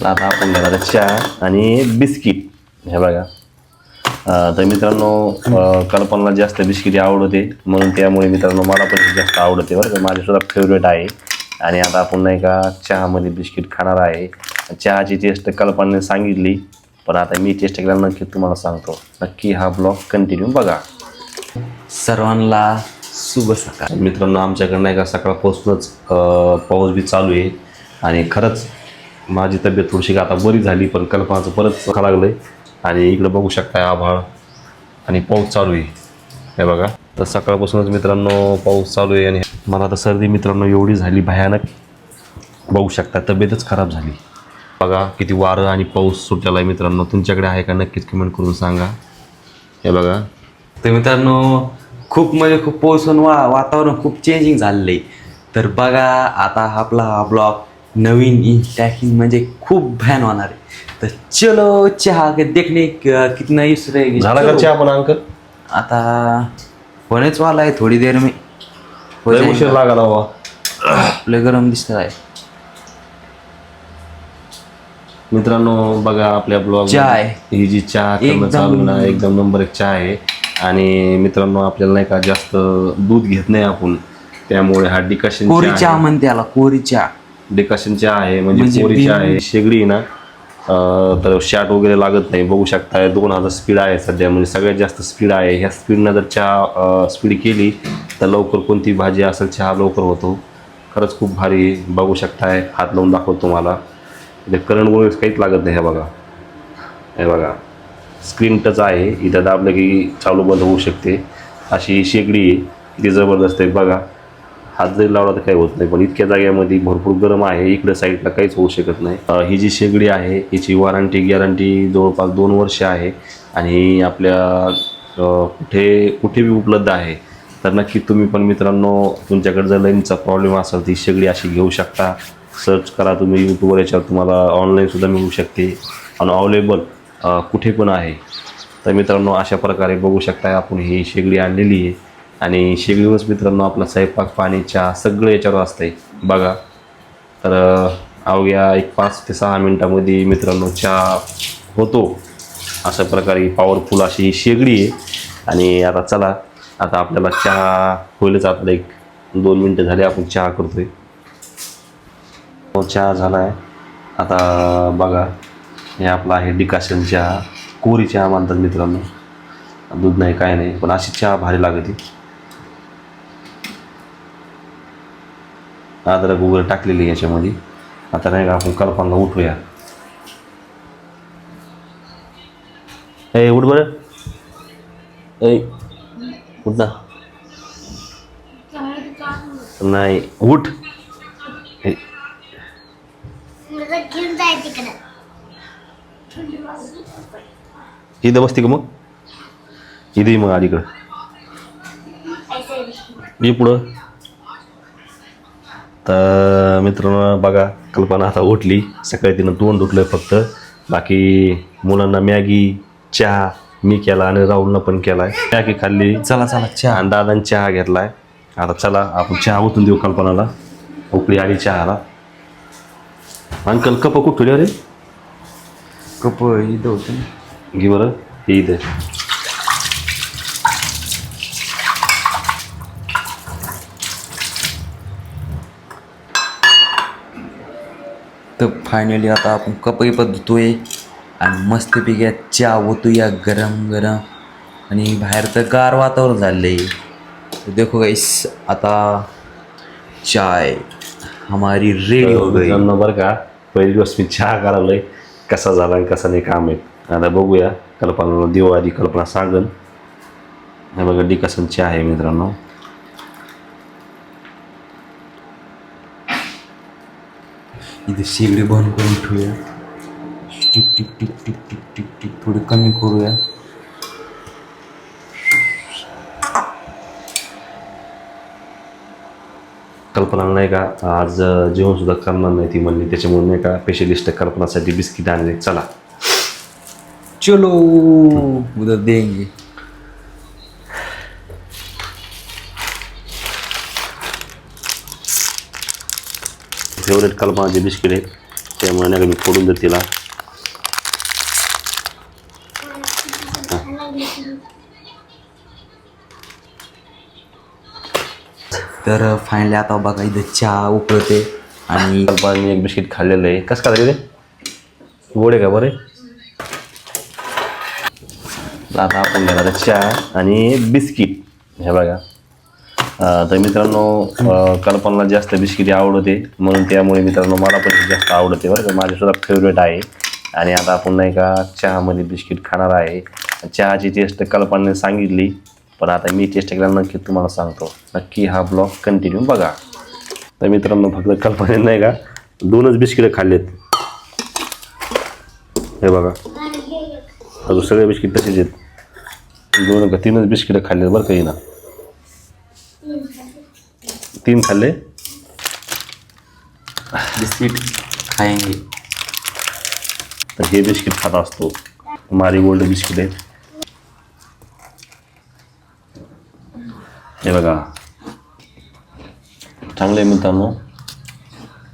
आता आपण घेणार चहा आणि बिस्किट. हे बघा. तर मित्रांनो कल्पनाला जास्त बिस्किट आवडते म्हणून त्यामुळे मित्रांनो मला पण जास्त आवडते बरं का. माझी सुद्धा फेवरेट आहे. आणि आता आपण नाही का चहामध्ये बिस्किट खाणार आहे. चहाची टेस्ट कल्पनाने सांगितली पण आता मी टेस्ट केल्यानंतर नक्की तुम्हाला सांगतो. नक्की हा ब्लॉग कंटिन्यू बघा. सर्वांना शुभ सकाळ. मित्रांनो आमच्याकडे नाही का सकाळपासूनच पाऊस बी चालू आहे आणि खरंच माझी तब्येत थोडीशी आता बरी झाली पण कल्पनाचं परत खा लागलं आणि इकडं बघू शकता आभाळ आणि पाऊस चालू आहे. हे बघा. तर सकाळपासूनच मित्रांनो पाऊस चालू आहे आणि मला तर सर्दी मित्रांनो एवढी झाली भयानक. बघू शकता तब्येतच खराब झाली. बघा किती वारं आणि पाऊस सुटलेला आहे मित्रांनो. तुमच्याकडे आहे का नक्कीच कमेंट करून सांगा. हे बघा. तर मित्रांनो खूप पाऊस वातावरण खूप चेंजिंग झालेलं आहे. तर बघा आता आपला हा ब्लॉग नवीन इंटॅकिंग म्हणजे खूप भयान होणार आहे. तर चलो चहा देखणे कितना इस रहे झाला का चहा पण अंकल? आता होणेच वाला आहे थोडी देर में. लय उशीर लागला बाबा. आपलं गरम दिसत आहे मित्रांनो. बघा आपल्या ब्लॉग चाय ही जी चहा करणं चालू ना एकदम नंबर 1 चहा आहे. आणि मित्रांनो आपल्याला नाही का जास्त दूध घेत नाही आपण त्यामुळे हा डिकशन कोरी चहा म्हणते याला कोरी चहा. डिकशन चहा आहे म्हणजे कोरी चहा आहे. शेगडी आहे ना तर शॅट वगैरे लागत नाही. बघू शकता 2000 स्पीड आहे सध्या म्हणजे सगळ्यात जास्त स्पीड आहे. ह्या स्पीडनं जर चहा स्पीड केली तर लवकर कोणती भाजी असेल चहा लवकर होतो. खरंच खूप भारी. बघू शकताय हात लावून दाखवतो तुम्हाला. करंट वगैरे काहीच लागत नाही. हे बघा. हे बघा स्क्रीन टच आहे. इथं दाबलं की चालू बंद होऊ शकते. अशी शेगडी आहे. किती जबरदस्त आहे बघा. हात जरी लावला तर काही होत नाही पण इतक्या जाग्यामध्ये भरपूर गरम आहे. इकडे साईडला काहीच होऊ शकत नाही. ही जी शेगडी आहे हिची वॉरंटी गॅरंटी जवळपास 2 वर्ष आहे आणि आपल्या कुठे बी उपलब्ध आहे. तर नक्की तुम्ही पण मित्रांनो तुमच्याकडे जर लाईनचा प्रॉब्लेम असेल ती शेगडी अशी घेऊ शकता. सर्च करा तुम्ही यूट्यूबवर. याच्यावर तुम्हाला ऑनलाईनसुद्धा मिळू शकते आणि अवेलेबल कुठे पण आहे. तर मित्रांनो अशा प्रकारे बघू शकता आपण ही शेगडी आणलेली आहे आणि शेगडीवरच मित्रांनो आपला स्वयंपाक पाणी चहा सगळं याच्यावर असतंय बघा. तर अवघ्या 5 ते 6 मिनटामध्ये मित्रांनो चहा होतो. अशा प्रकारे पॉवरफुल अशी ही शेगडी आहे. आणि आता चला आता आपल्याला चहा होईलच. आपलं 1-2 मिनटं झाले आपण चहा करतोय. चहा झाला आहे. आता बघा हे आपला आहे डिकाशन चहा. कोरी चहा म्हणतात मित्रांनो. दूध नाही काय नाही पण अशी चहा भारी लागते. अद्रक वगैरे टाकलेली याच्यामध्ये. आता नाही का आपण कल्पनाला उठूया. ए उठ बरं. ए उठ ना. नाही उठ. इथं बसते का मग? इथे मग अलीकडं ये पुढं. तर मित्रांनो बघा कल्पना आता उठली. सकाळी तिनं तोंड धुतलं फक्त. बाकी मुलांना मॅगी चहा मी केला आणि राहुलनं पण केलाय. मॅगी खाल्ली. चला चहा. आणि दादाने चहा घेतलाय. आता चला आपण चहा ओतून देऊ कल्पनाला. उकळी आली चहाला. अंकल कप कुठं ठेवले रे? कप इथं होतं. घे बरं हे इथे. तर फायनली आता आपण कपही पण धुतोय आणि मस्तपैकी चहा होतोया गरम गरम. आणि बाहेर तर गार वातावरण झालं आहे. तर देखो गाइस आता चाय हमारी रेडी हो गई. बरं का पहिली दिवस मी चहा करायला कसा झाला आणि कसा नाही काम आहे. आता बघूया कल्पनाला देऊ आधी. कल्पना सांगन. हे बघा डिकसन चहा आहे मित्रांनो. इथे शेगडी बंद करून ठेवूया. Tick tick tick tick tick tick tick थोडी कमी करूया. कल्पना नाही का आज जेवण सुद्धा करणार नाही ती म्हणली. त्याच्यामुळे नाही का स्पेशलिस्ट कल्पनासाठी बिस्किट आणले. चला चलो उधर देंगे. फेवरेट कल्पनाचे बिस्किट आहे. त्यामुळे नाही का मी फोडून देते तिला. तर फायनली आता बघा इथं चहा उकळते आणि पण मी एक बिस्किट खाल्लेलं आहे. कसं का रे गोड आहे का बरे. आता आपण घेणार चहा आणि बिस्किट. हे बघा तर मित्रांनो कल्पनाला जास्त बिस्किटी आवडते म्हणून त्यामुळे मित्रांनो मला पण जास्त आवडते बरं का. माझ्यासुद्धा फेवरेट आहे. आणि आता आपण नाही का चहामध्ये बिस्किट खाणार आहे. चहाची टेस्ट कल्पनाने सांगितली पण आता मी टेस्ट केला नक्की तुम्हाला सांगतो. नक्की हा ब्लॉग कंटिन्यू बघा. तर मित्रांनो फक्त कल्पनेने नाही का 2च बिस्किटं खाल्लेत. हे बघा अजून सगळे बिस्किट तसेच आहेत. 2 का 3च बिस्किटं खाल्लेत बरं काही ना. 3 खाल्ले. बिस्किट खाएंगे. तर हे बिस्किट खात असतो. मारीगोल्ड बिस्किट आहेत. हे बघा चांगले मित्रांनो